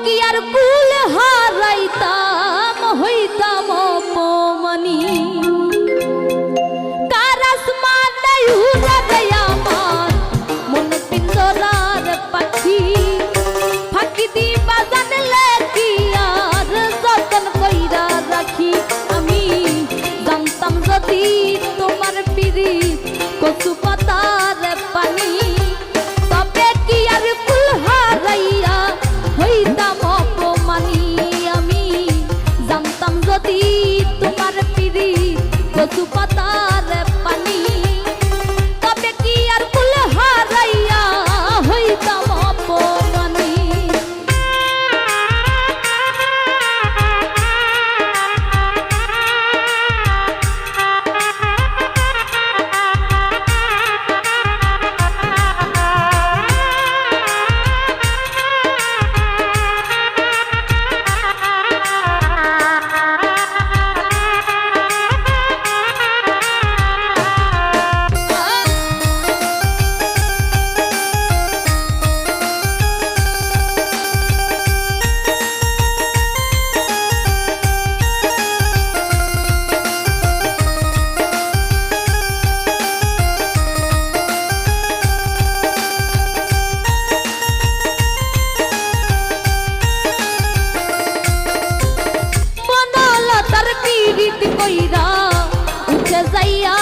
কি আর কুল হারাইতাম হইতাম অপমানি কার আসমানে উড়ে যায় আমার মন পিঞ্জরার পাখি ফাঁকি দিবা জানলে কি আর যতন কইরা রাখি আমি জানতাম যদি তোমার পিরিত কচু পাতার পানি তবে কি আর কুল হারাইয়া হইতাম অপমানি আমি জানতাম যদি তোমার পিরিত কচু পাতার পানি তবে কি আর কুল হারাইয়া হইতাম অপমানি কইরা উঠে যাইয়া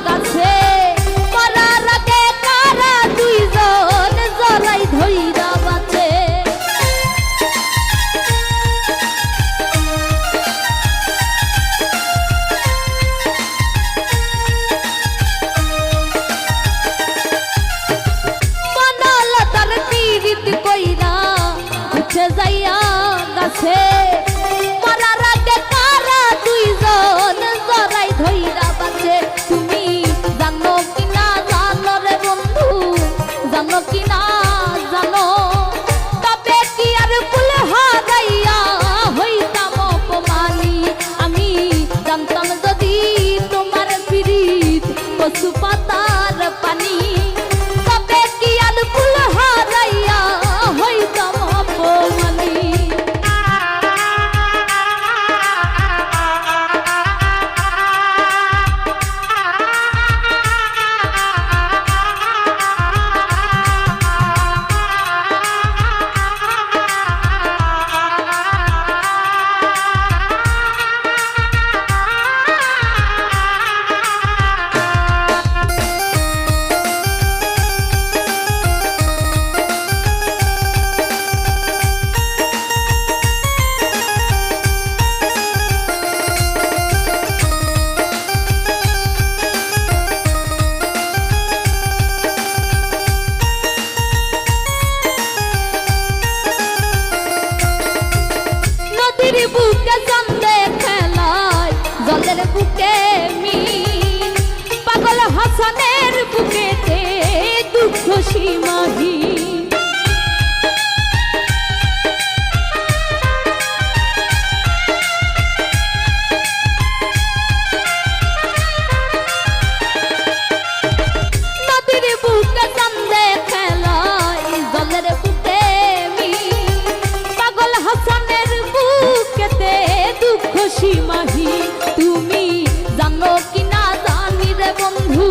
গাছে মরার আগে কারা দুইজন জড়াই ধইরা বাঁচে বনলতার পীড়িত কইরা উঠে যাইয়া গাছে মরার আগে কারা দুইজন জড়াই ধইরা বাঁচে তুমি জানো কিনা জানো রে বন্ধু জানো কিনা জানো তবে কি আর কুল হারাইয়া হইতাম অপমানি আমি জানতাম যদি তোমার পিরিত কচু পাতার পানি তবে কি আর কুল হারাইয়া হইতাম অপমানি বুকে চন্দে খেলায় জলের বুকে মিন পাগল হাসানের বুকেতে দুঃখ সীমাহীন নদীর বুকে চন্দে খেলায় জলের বুকে মিন পাগল হাসানের বুকেতে দুঃখ সীমাহীন তুমি জানো কিনা জানি রে বন্ধু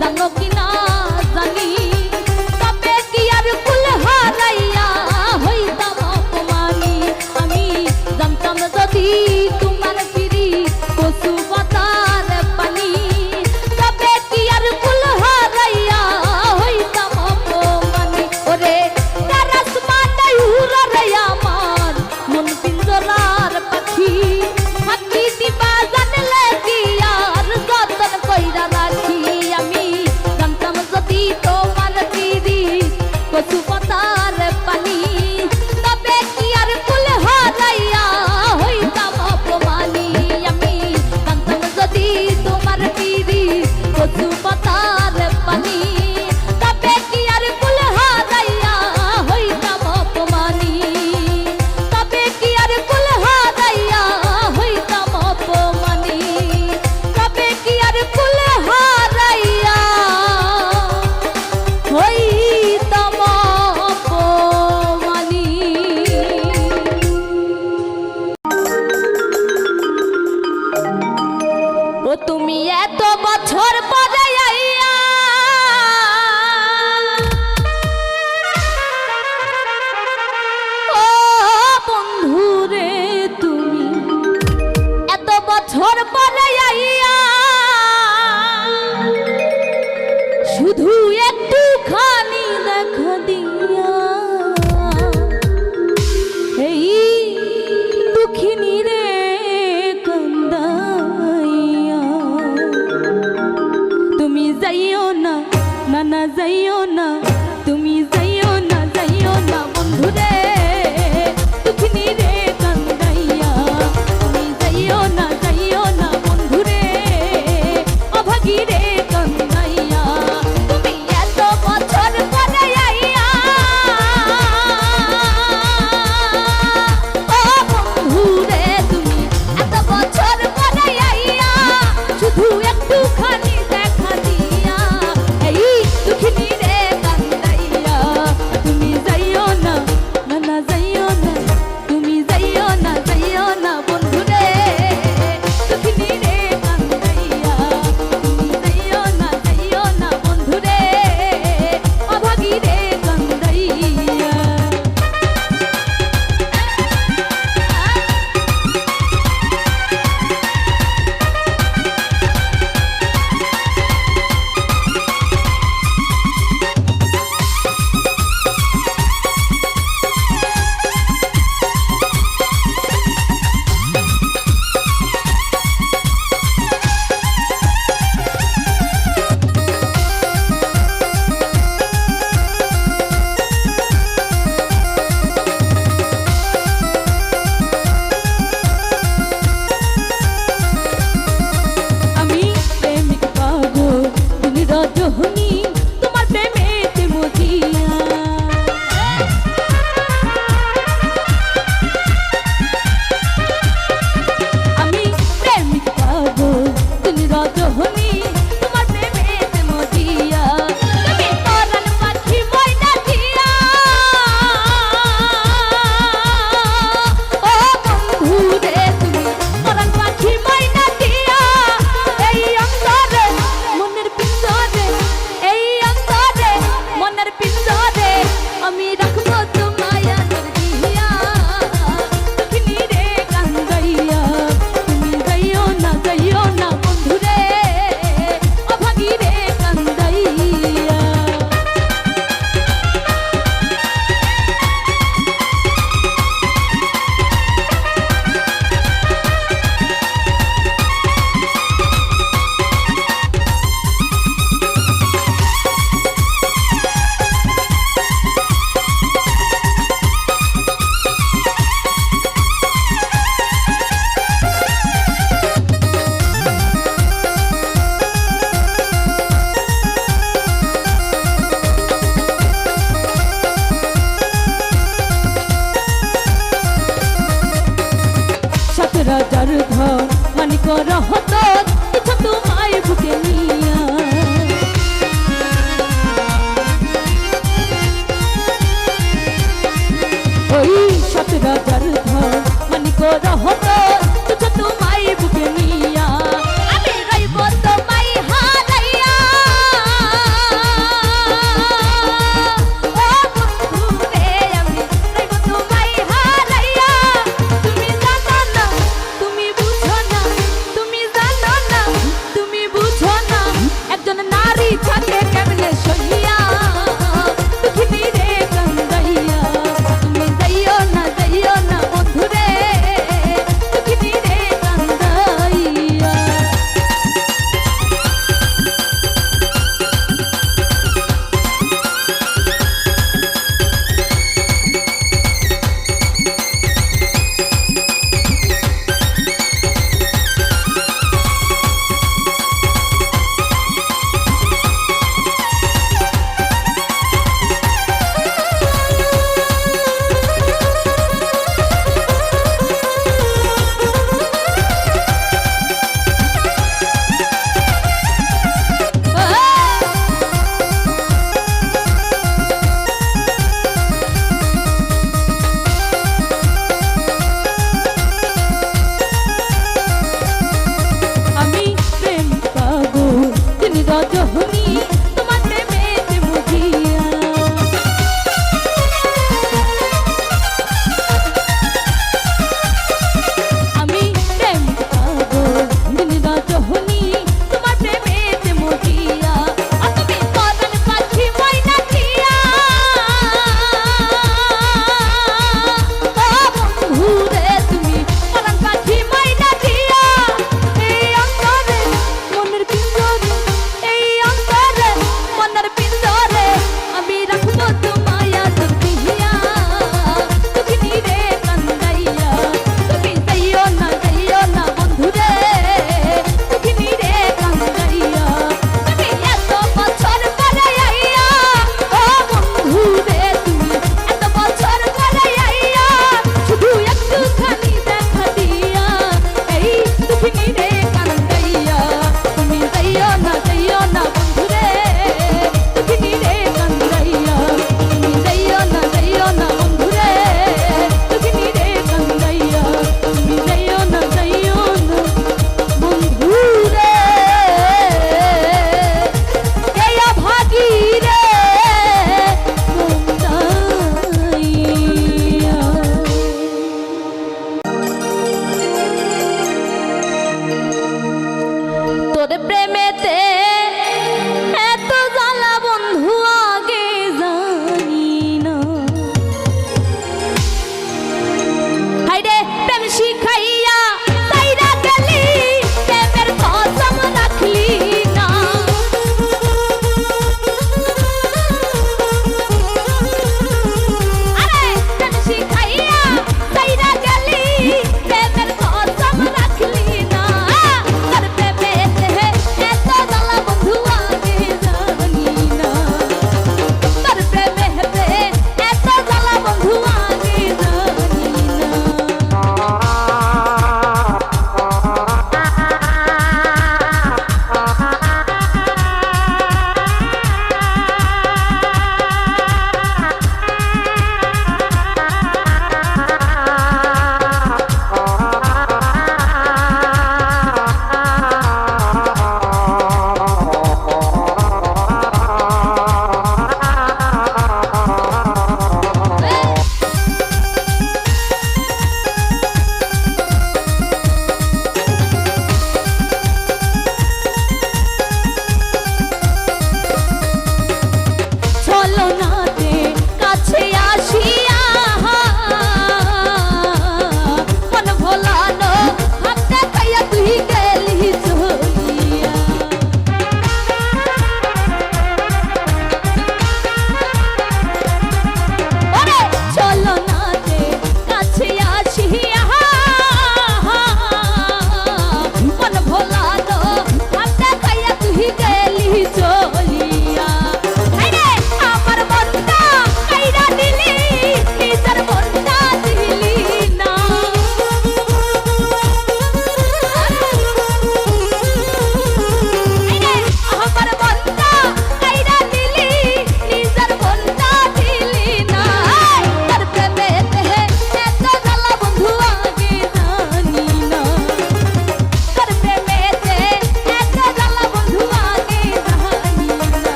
জানো কিনা জানি তবে কি আর কুল হারাইয়া হইতাম অপমানি আমি জানতাম যদি তোমার পিরিত কচু পাতার পানি তবে কি আর কুল হারাইয়া হইতাম অপমানি ওরে কার আসমানে উড়ে রে আমার মন পিঞ্জরার পাখি ফাঁকি দিবা জানলে কি আর যতন কইরা রাখি আমি জানতাম যদি তোমার পিরিত কচু পাতার পানি তবে কি আর কুল হারাইয়া হইতাম বছর পরে আইয়া শুধু একটুখানি দেখা দিয়া এই দুঃখিনী রে কান্দাইয়া তুমি যাইও না না যাইও না তুমি যাইও না বন্ধু রে দুঃখিনী রে কান্দাইয়া তুমি যাইও না বন্ধু রে অভাগী রে কান্দাইয়া তুমি এত বছর পরে আইয়া ও বন্ধু রে তুমি এত বছর পরে আইয়া শুধু একটুখানি দেখা দিয়া এই দুঃখিনী রে কান্দাইয়া তুমি যাইও না যাইও না তুমি যাইও না বন্ধু রে দুঃখিনী রে কান্দাইয়া তুমি যাইও না বন্ধু রে অভাগী রে কান্দাইয়া আমি প্রেমিক পাগল তুমি রজনী তোমার প্রেমেতে মজিয়া আমি প্রেমিক পাগল তুমি রজনী তোমার প্রেমেতে মজিয়া তুমি পরাণ পাখি ময়না দিয়া ও বন্ধু রে তুমি পরাণ পাখি ময়না দিয়া এই অন্তরে মনের পিঞ্জরে আমি রাখবো তোমায় আদর দিয়া দুঃখিনী রে কান্দাইয়া তুমি যাইও না বন্ধু রে অভাগী রে কান্দাইয়া রাজার ধর মানিক রহত কিছু তোমায় বুকে নিয়া ওই সাত রাজার ধর মানিক রহত কিছু তোমায় বুকে নিয়া আমি রইব তোমায় হারাইয়া ও বন্ধু রে আমি রইব তোমায় হারাইয়া তুমি জানো না তুমি বুঝো না তুমি জানো না তুমি বুঝো না একজন নারী থাকে কেমনে সইয়া দুঃখিনী রে কান্দাইয়া তুমি যাইও না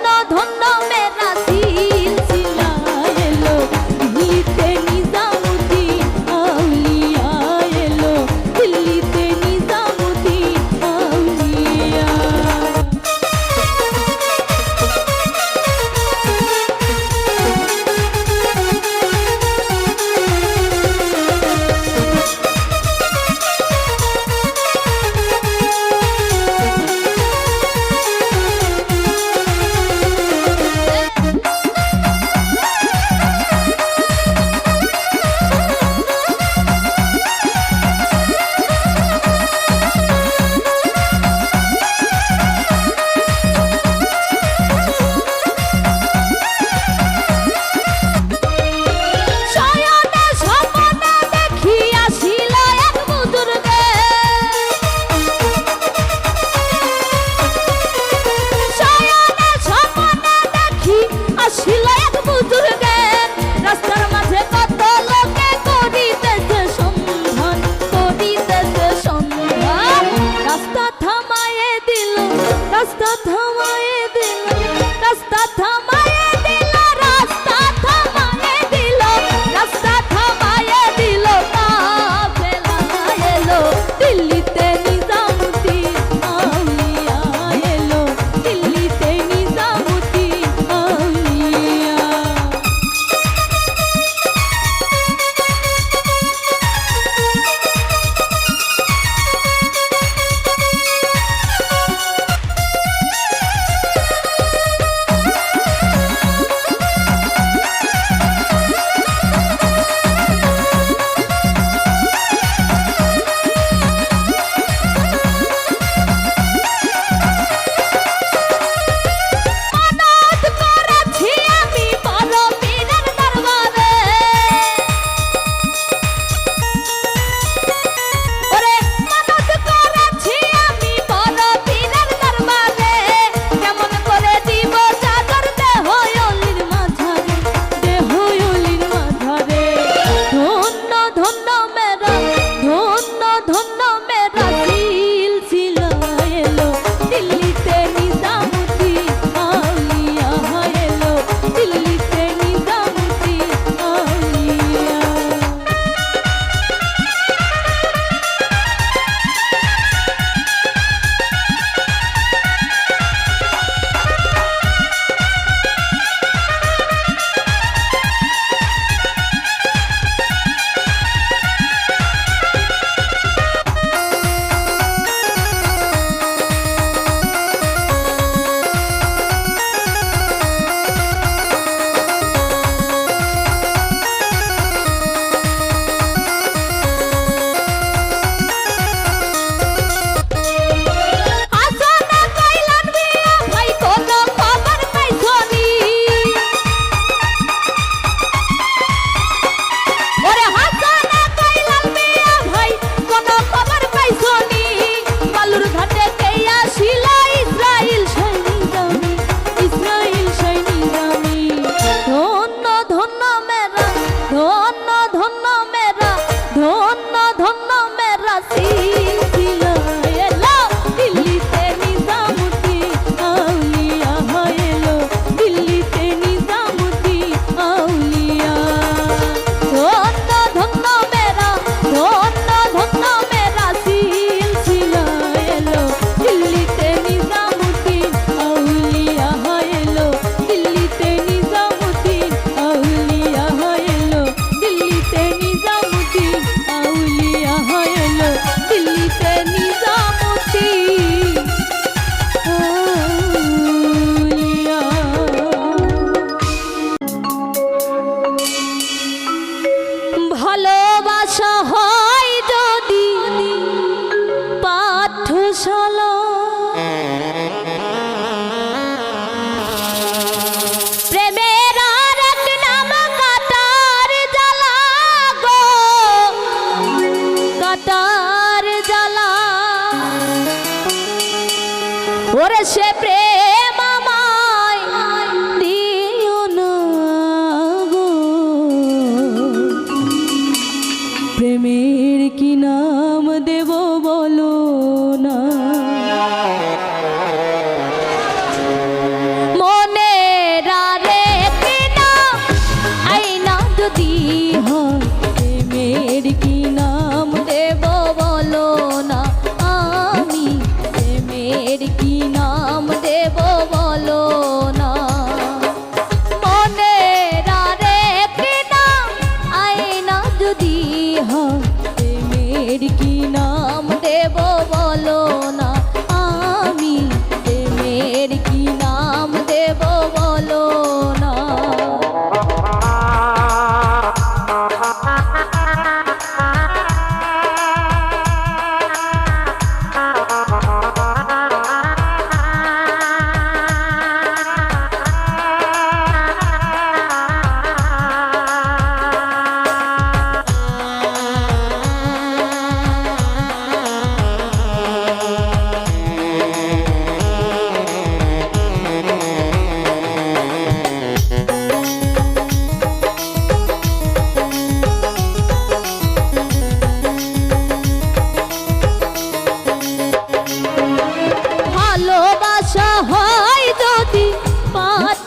ধন্য ধন্য মেরা সিলসিলা এলো দিল্লিতে নিজামুদ্দিন আউলিয়া এলো দিল্লিতে নিজামুদ্দিন আউলিয়া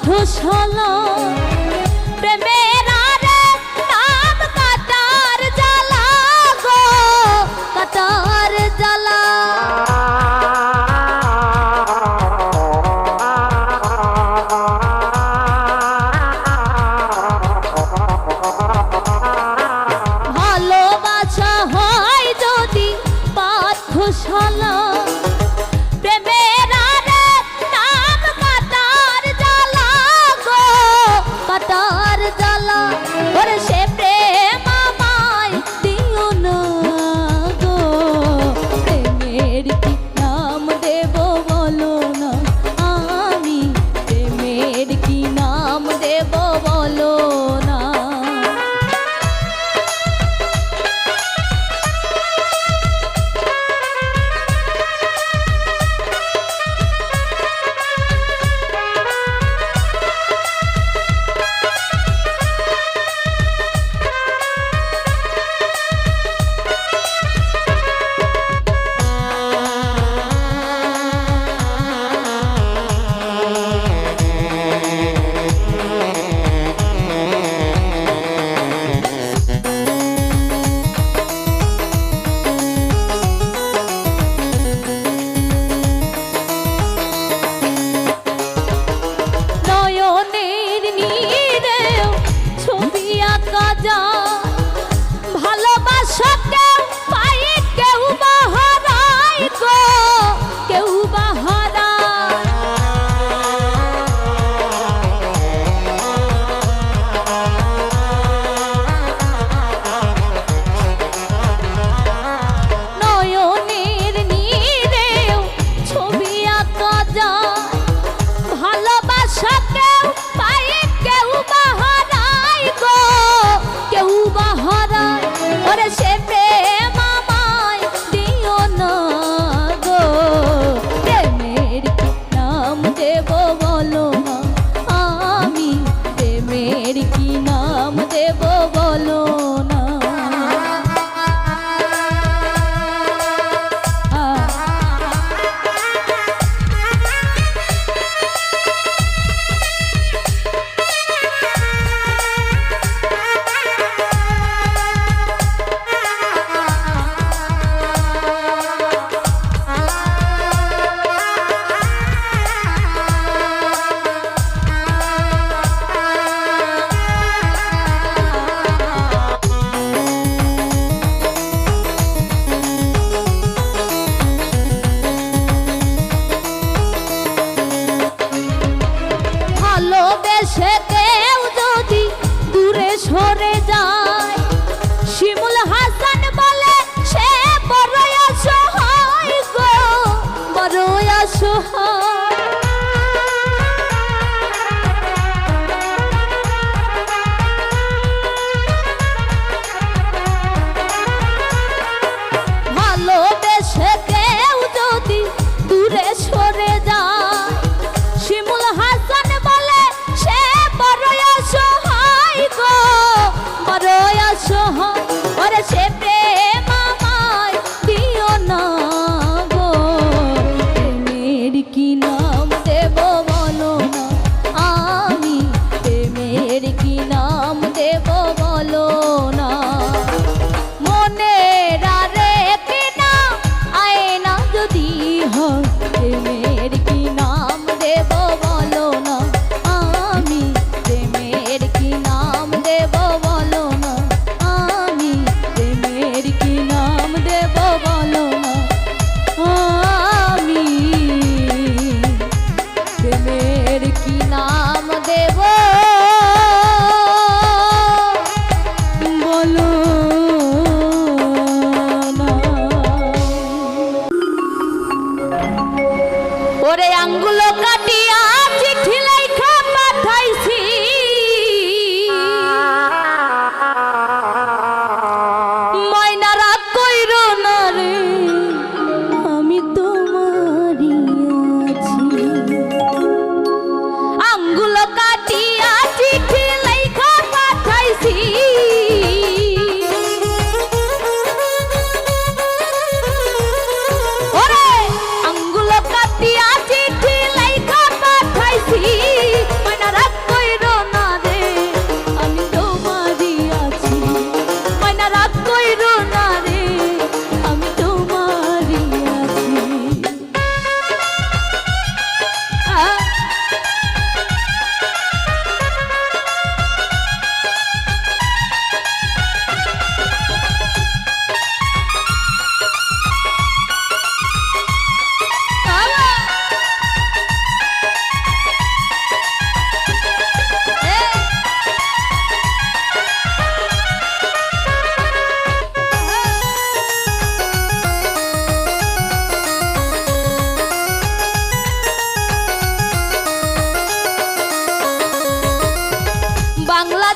ধূসলা প্রেমের আরে নাম কাটার জ্বালা গো কাটার জ্বালা ভালোবাসা হয় যদি পাঠশালা কাটার জ্বালা ওরে সে প্রেম আমায় দিও না গো প্রেমের কি নাম দেব বলো না আমি প্রেমের কি নাম দেব বলো না ভালোবাসা কেউ পাই কেউ বা হারায় গো কেউ বা হারায় নয়নের নীরেও ছবি আঁকা যায় ভালোবাসা কেউ পাই কেউ বা হারায় গো কেউ বা হারায় ওরে সে প্রেম আমায় দিও না গো প্রেমের কি নাম দেব বলো না আমি প্রেমের কি নাম দেব বলো না ভালোবেসে কেউ যদি দূরে সরে যায় শিমুল হাসান বলে সে বড়ই অসহায় গো বড়ই অসহায় ভালোবেসে কেউ যদি দূরে সরে যায় শিমুল হাসান বলে সে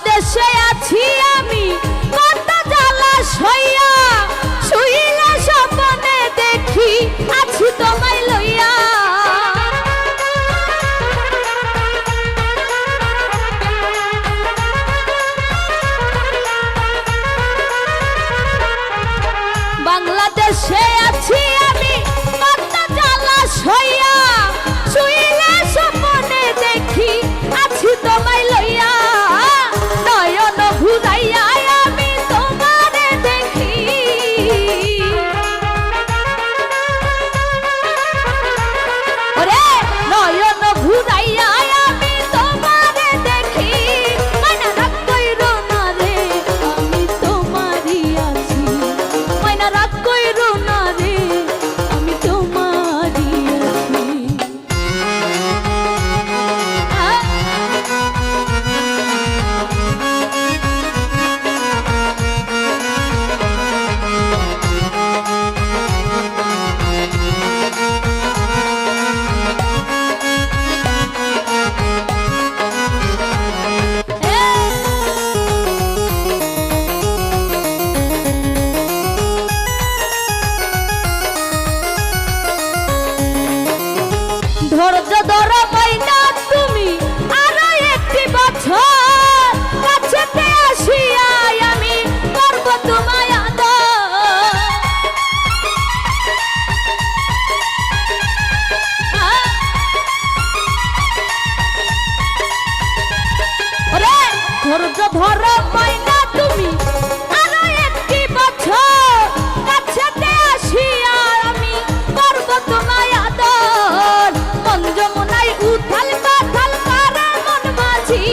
বাংলাদেশে আছি আমি কত জ্বালা সইয়া শুইলে স্বপ্নে দেখি আছি তোমায় লইয়া বাংলাদেশে আছি আমি কত জ্বালা সইয়া শুইলে স্বপ্নে দেখি আছি তোমায় লইয়া নয়ন ঘুরাইয়া আমি তোমারে দেখি ওরে নয়ন ঘুরাইয়া আমি তোমারে দেখি মাইনা রাগ কইরো না রে আমি তোমারই আছি মাইনা রাগ কইরো না রে আমি তোমারই আছি ধৈর্য ধরো মাইনা তুমি আরো একটি বছর কাছেতে আসিয়া আমি করব তোমায় আদর ওরে ধৈর্য ধরো মাইনা তুমি আরো একটি বছর কাছেতে আসিয়া আমি করব তোমায় আদর মন যমুনায় উথাল পাথাল করে মন মাঝি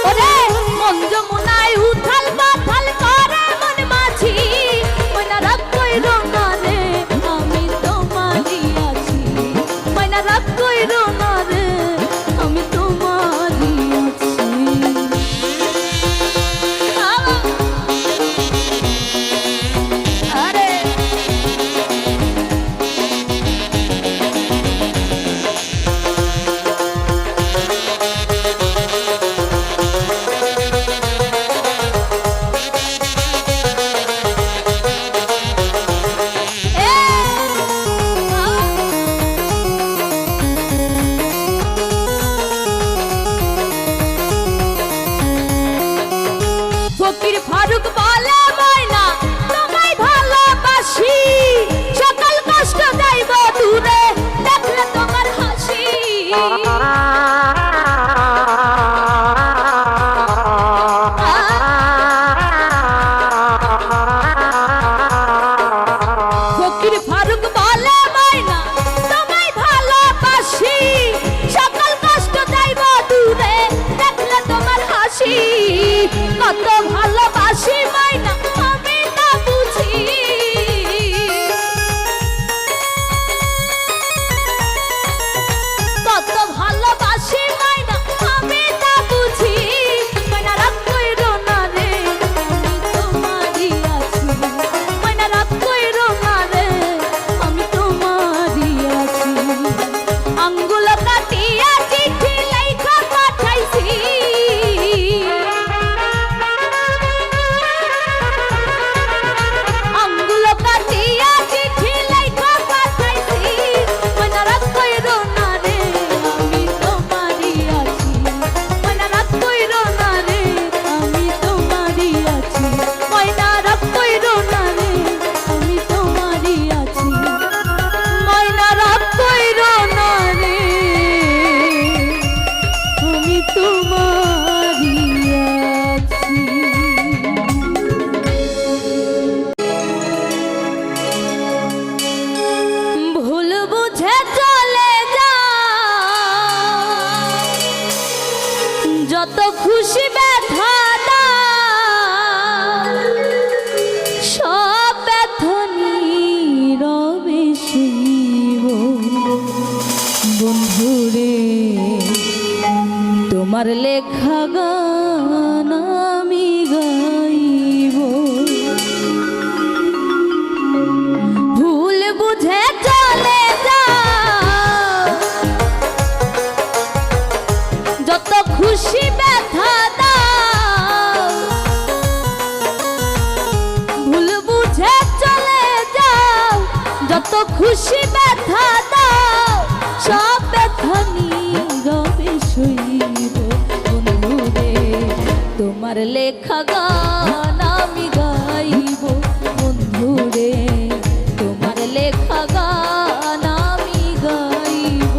ওরে মন যমুনায় উথাল পাথাল করে মন মাঝি ময়না রাগ কইরো না রে আমি তোমারই আছি ময়না রাগ কইরো না রে আমি তোমারই আছি আরে ফকির ফারুক বলে ময়না তোমায় ভালোবাসি সকল কষ্ট যাইব দূরে দেখলে তোমার হাসি ফকির ফারুক বলে ময়না তোমায় ভালোবাসি সকল কষ্ট যাইব দূরে দেখলে তোমার হাসি কত ভালোবাসি মাইনা আমি তা বুঝি কত ভালোবাসি মাইনা আমি তা বুঝি মাইনা রাগ কইরো না রে আমি তোমারই আছি মাইনা রাগ কইরো না রে আমি তোমারই আছি আঙ্গুল কাটিয়া চিঠি লেখা পাঠাইছি আঙ্গুল কাটিয়া চিঠি লেখা পাঠাইছি ময়না রাগ কইরো না রে আমি তোমারই আছি ময়না রাগ কইরো না রে আমি তোমারই আছি ময়না রাগ কইরো না রে আমি তোমারই আছি ময়না রাগ কইরো না রে আমি তোমারই আছি ভুল বুঝে চলে যা যত খুশি ব্যথা দাও সব ব্যথা নীরবে সইব বন্ধুরে তোমার লেখা গান আমি গাইব ভুল বুঝে চলে যাও লেখা গান আমি গাইব বন্ধুরে, তোমার লেখা গান আমি গাইব।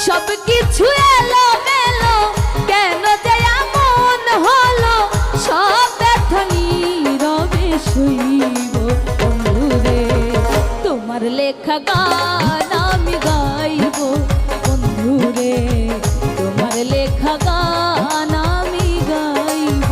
সবকিছু এলোমেলো, কেন যে এমন হলো, সব ব্যথা নীরবে সইব বন্ধুরে, তোমার লেখা গান আমি গাইব বন্ধুরে, তোমার লেখা গান আমি গাইব।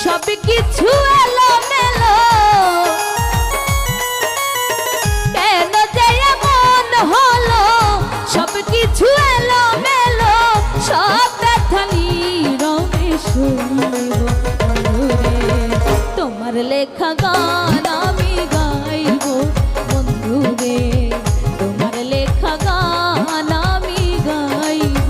সবকিছু এলোমেলো, কেন যে এমন হলো, সবকিছু এলোমেলো, সব ব্যথা নীরবে সইব বন্ধুরে, তোমার লেখা গান আমি গাইব বন্ধুরে, তোমার লেখা গান আমি গাইব।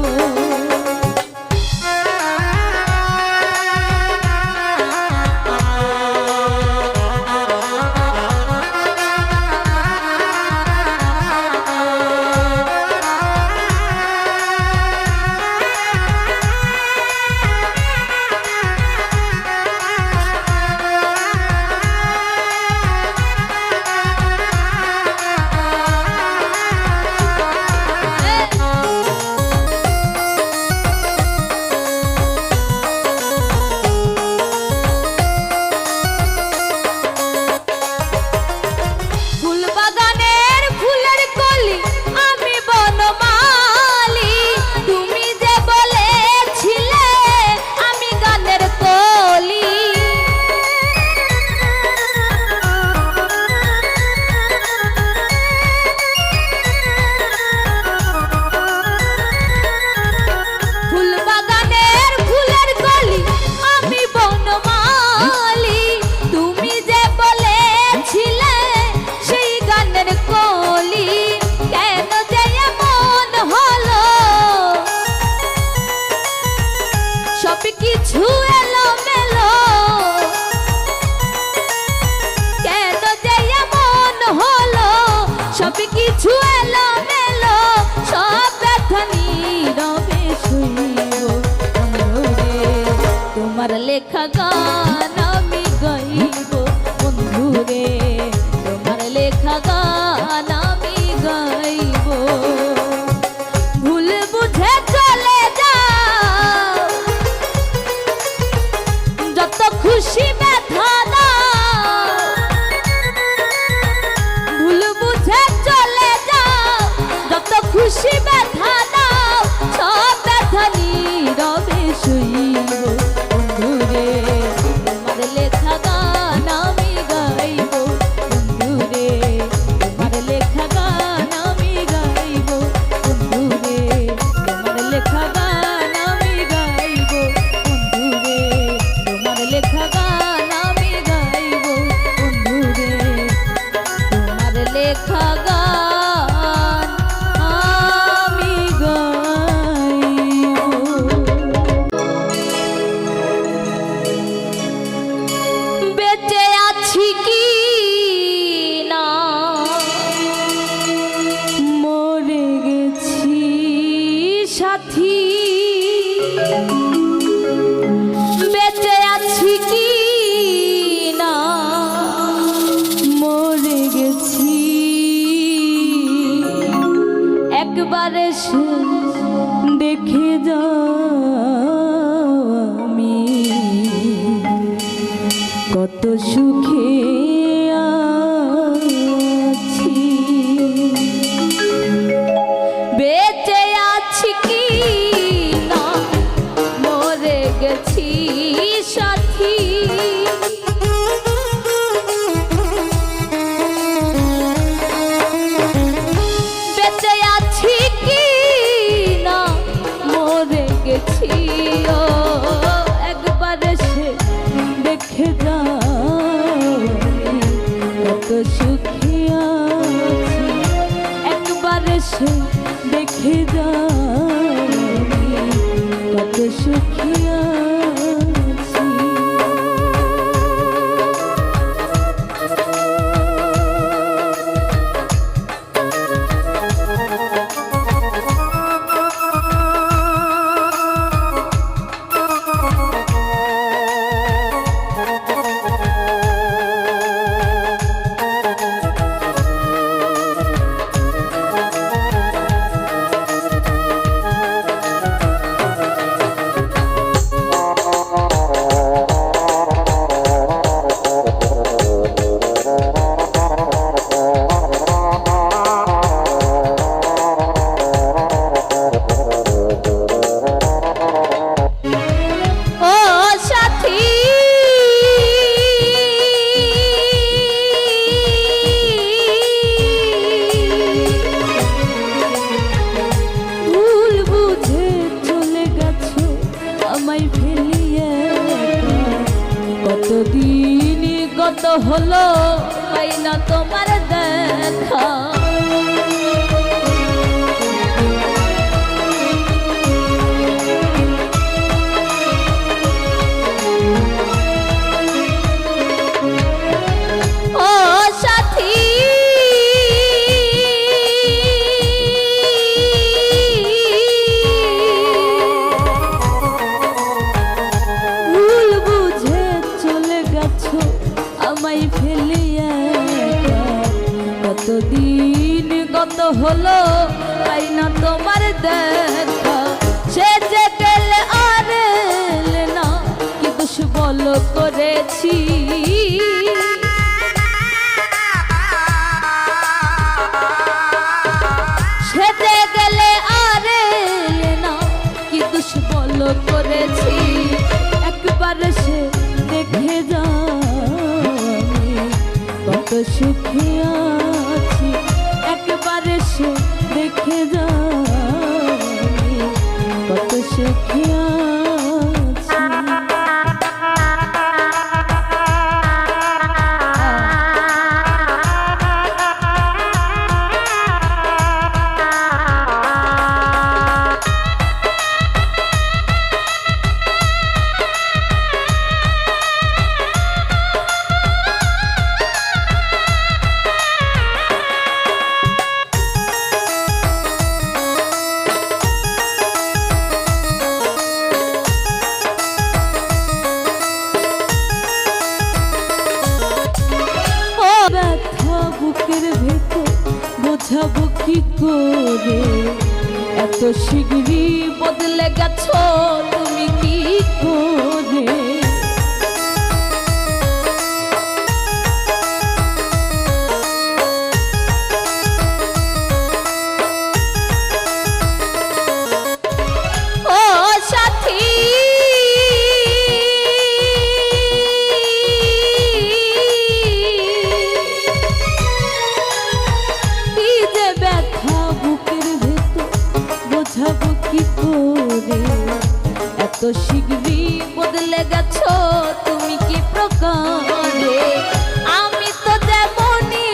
গান আমি গাইব বন্ধুরে, তোমার লেখা গান আমি গাইব। ভুল বুঝে চলে যাও, যত খুশি ব্যথা দাও। ভুল বুঝে চলে যাও, যত খুশি ব্যথা দাও। সব ব্যথা নীরবে শুইব বন্ধুরে, তোমার লেখা গান আমি গাইব বন্ধুরে, তোমার লেখা গান আমি গাইব বন্ধুরে, তোমার লেখা গান আমি গাইব বন্ধুরে, তোমার লেখা গান আমি গাইব বন্ধুরে, তোমার লেখা গান আমি গাইব। বেঁচে আছি কি না মরে গেছি সাথী, বেঁচে আছি কি না মরে গেছি। একবার এসে দেখে যাও আমি কত সুখে আছি। বেঁচে আছি কি না মরে গেছি সাথী, বেঁচে আছি কি না মরে গেছি। ও একবার এসে দেখে যাও কত সুখে আছি, একবার এসে দেখে যাও কত সুখে আছি। কতদিন কত হলো পাই না তোমার দেখা, ও সাথী আমায় ফেলিয়া কতদিন কত হলো পাই না তোমার দেখা। সে যে গেলে আর এলে না কি দোষ বলো করেছি, সে যে গেলে আর এলে না কি দোষ বলো করেছি। একবার সে দেখে যাও কত সুখে আছি, একবার সে দেখে যাও কত সুখে আছি। কি করে এত শিগগিরই বদলে গেছো তুমি কি করে এত শিগগিরই বদলে গেছো তুমি কি প্রকারে আমি তো যেমনই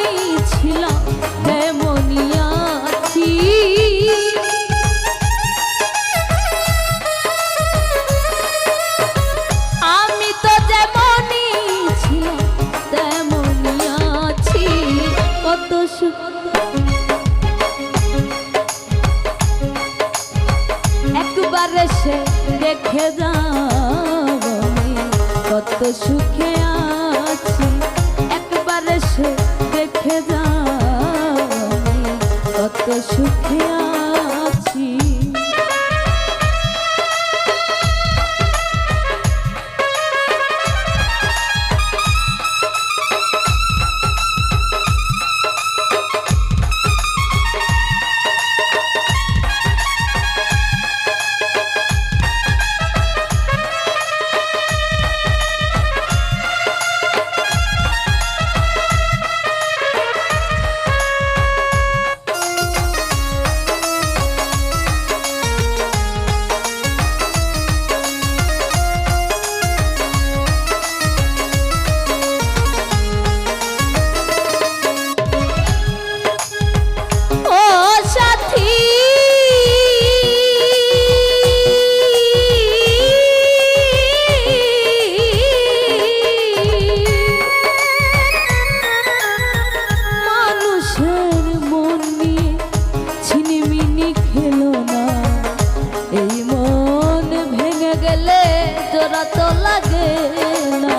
ছিলাম তেমনই আছি আমি তো যেমনই ছিলাম তেমনই আছি কত সুখ একবার এসে দেখে যাও কত সুখে আছি একবার এসে দেখে যাও কত সুখে আছি তো লাগে না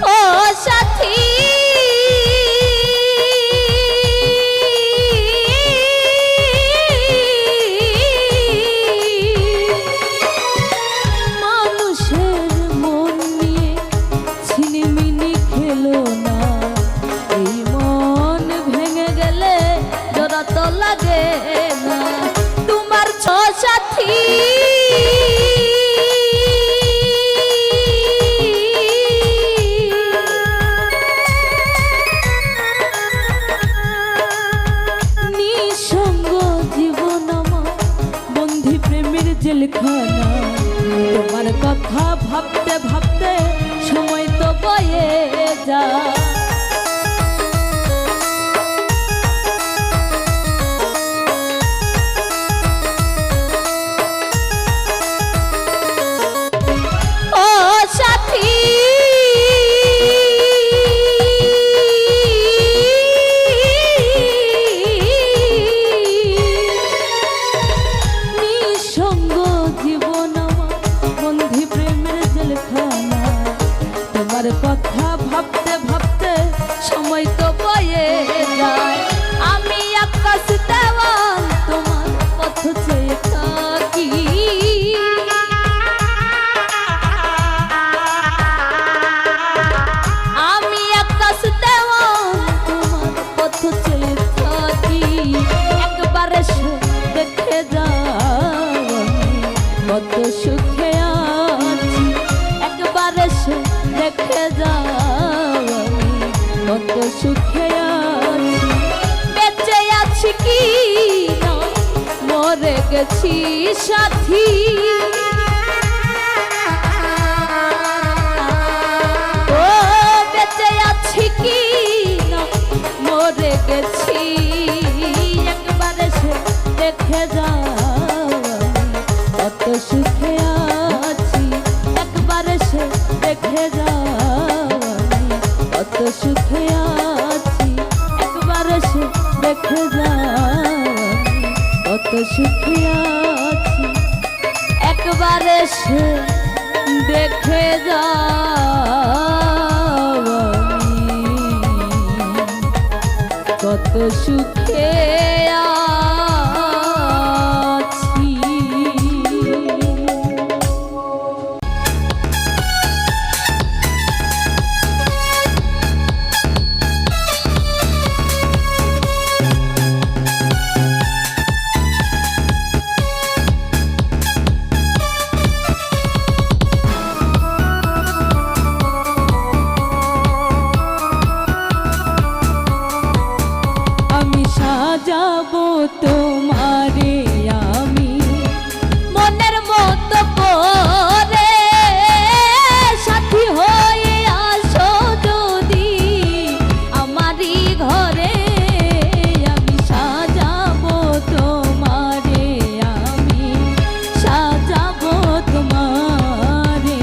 ও সাথী মানুষের মন নিয়ে ছিনিমিনি খেলো না তো লাগে না তোমার সাথী নিঃসঙ্গ জীবন আমার বন্ধি প্রেমের জেলখানা তোমার কথা ভাবতে ভাবতে সময় তো বয়ে যায় কথা ভাবতে ভাবতে সময় তো বয়ে যায় আমি আকাশ দেওয়াল তোমার পথ চেয়ে থাকি আমি আকাশ দেওয়াল তোমার পথ চেয়ে থাকি একবার এসে দেখে যাও কত সুখে আছি একবার এসে দেখে যাও কত সুখে আছি বেঁচে আছি কি না মরে গেছি সাথী ও বেঁচে আছি কি না মরে গেছি একবার এসে দেখে যাও কত সুখে আছি একবার এসে দেখে যাও কত সুখে আছি একবার এসে দেখে যাও কত সুখে আছি একবার বসে দেখে যাও আমি কত সুখে আছি। আমি সাজাবো তোমারে আমি মনের মতো করে, সাথী হয়ে আসো যদি আমারই ঘরে। আমি সাজাবো তোমারে আমি সাজাবো তোমারে।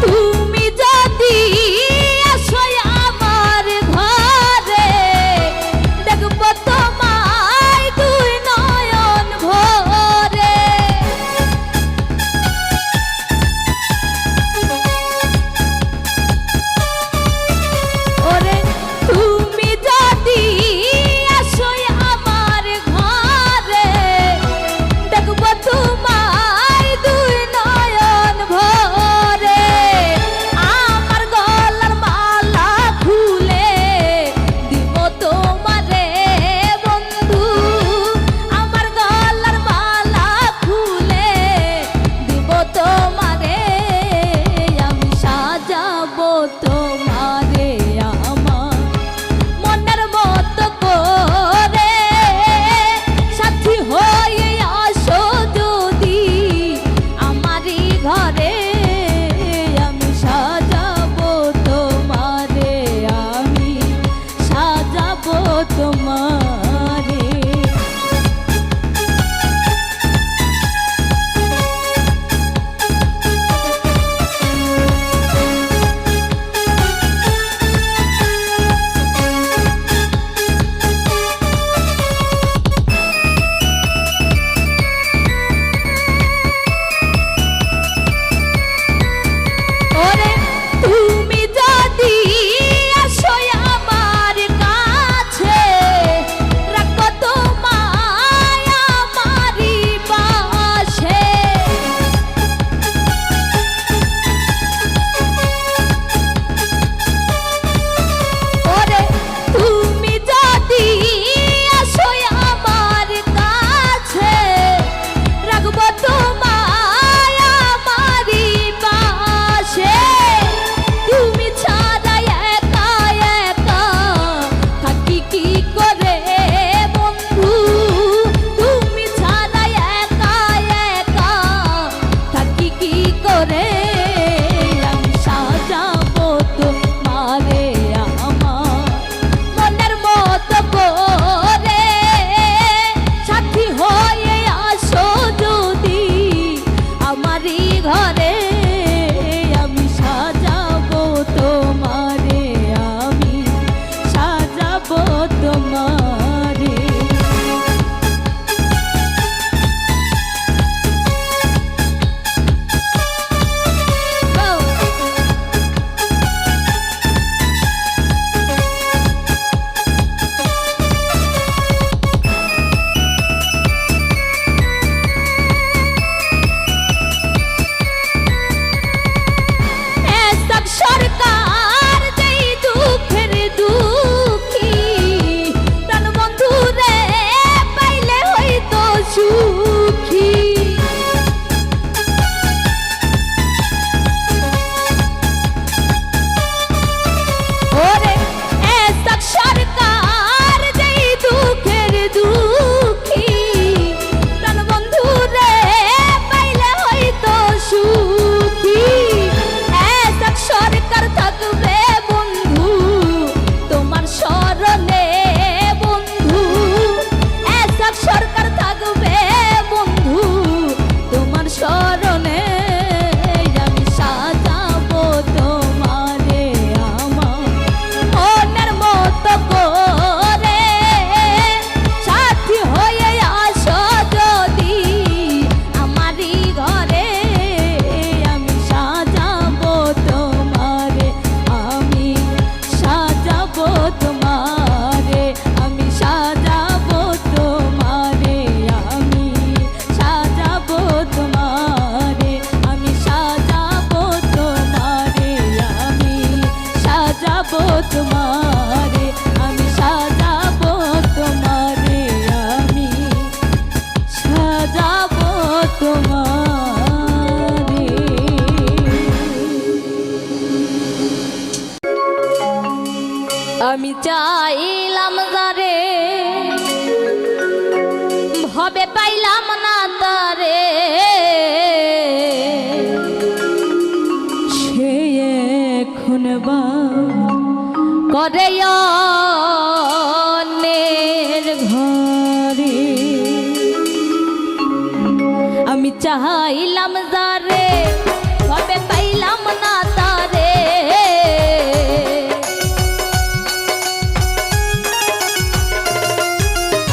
তুমি যদি আসো আমার ঘরে, দেখবো তোমায় দুই নয়ন ভরে। ওরে তুমি যদি আসো আমার ঘরে, দেখবো তোমায় দুই নয়ন ভরে। আমার গলার মালা খুলে দিব তোমারে বন্ধু, আমার গলার মালা খুলে দিব তোমারে। আমি সাজাবো তোমারে আমার মনের মতো করে, সাথী হয়ে আসো যদি আমারই ঘরে। আমি সাজাবো তোমারে আমি সাজাবো তোমারে। ওরে তুমি যদি আসো আমার কাছে, রাখো তোমায় আমারই পাশে। ওরে তুমি যদি আসো আমার কাছে, রাখবো তোমায় আমারই পাশে। তুমি ছাড়া একা একা থাকি কি করে বন্ধু, তুমি ছাড়া একা একা থাকি কি করে। আমি সাজাবো তোমারে আমার মনের মতো করে, সাথী হয়ে আসো যদি আমারই ঘরে। আমি সাজাবো তোমারে আমি সাজাবো তোমারে। চাইলাম যারে ভাবে পাইলাম না তারে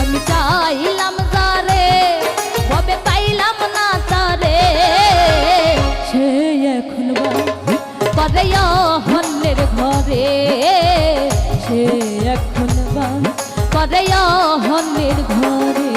আমি চাইলাম যারে ভাবে পাইলাম না তারে সে এখন করে অন্যের ঘরে সে এখন করে অন্যের ঘরে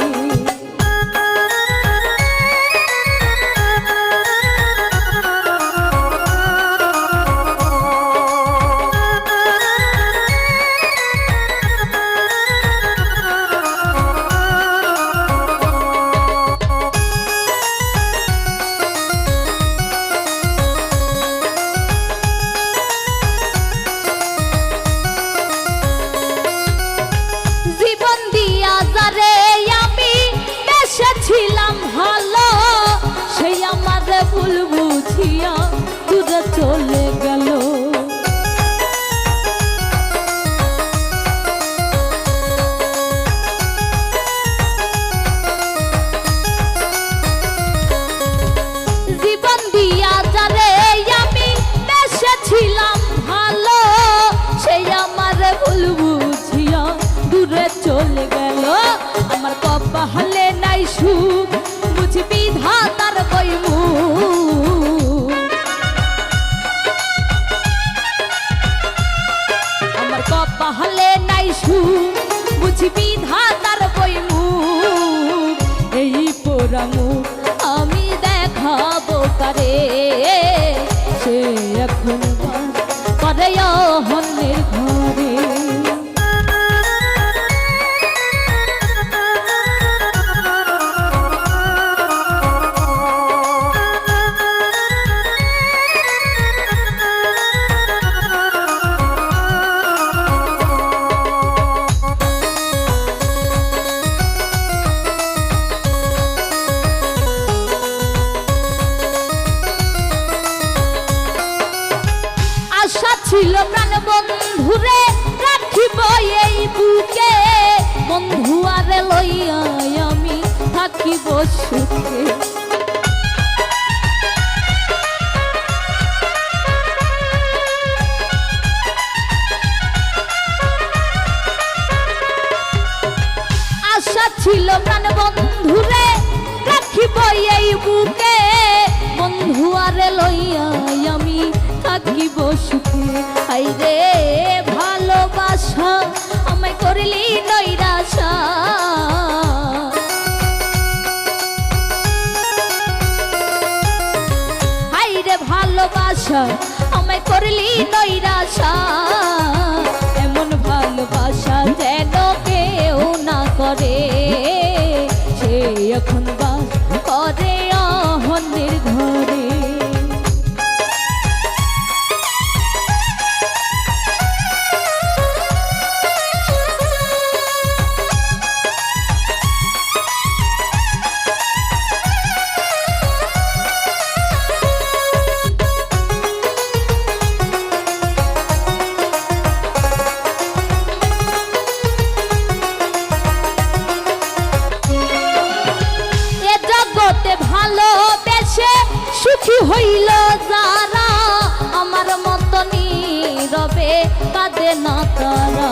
ছিলাম ভালো সেই আমার ভুল বুঝিয়া দূরে চলে গেল জীবন দিয়া যারে আমি বেসেছিলাম ভালো সেই আমার ভুল বুঝিয়া দূরে চলে গেল আমার কপালে নাই সুখ বুঝবি ধাতার কইমু আমার কপালে নাই সুখ বুঝবি ধাতার কইমু এই পোড়ামু আমি দেখাবো কারে সে এখন করে অন্যের ঘরে ছিল প্রাণ বন্ধুরে রাখিব এই বুকে বন্ধু আরে লইয়া আমি থাকিব সুখে আশা ছিল প্রাণ বন্ধুরে রাখিব এই বুকে বন্ধু আরে লইয়া আমি থাকিব সুখে আইরে ভালোবাসা আমায় করলি নৈরাশা আইরে ভালোবাসা আমায় করলি নৈরাশা এমন ভালোবাসা যেন কেউ না করে সে এখন বাস করে অন্যের ঘরে ভালোবেসে সুখী হইল যারা আমার মত নীরবে কাঁদে না তারা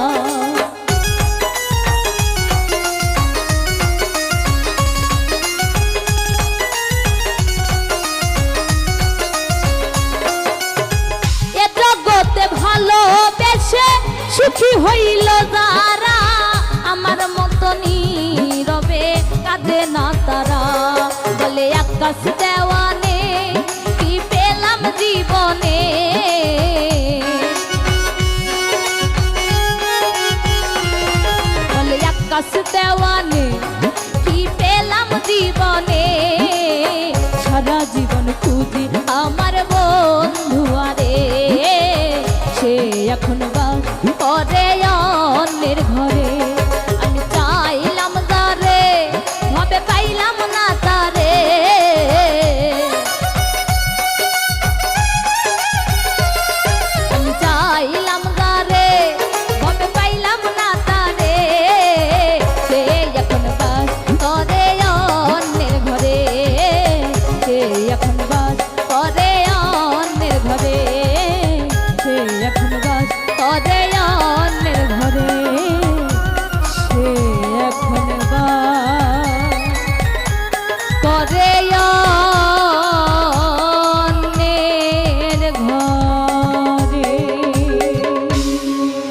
এ জগতে ভালোবেসে সুখী হইল যারা আমার মত নীরবে কাঁদে না তারা বলে আকাশ দেওয়া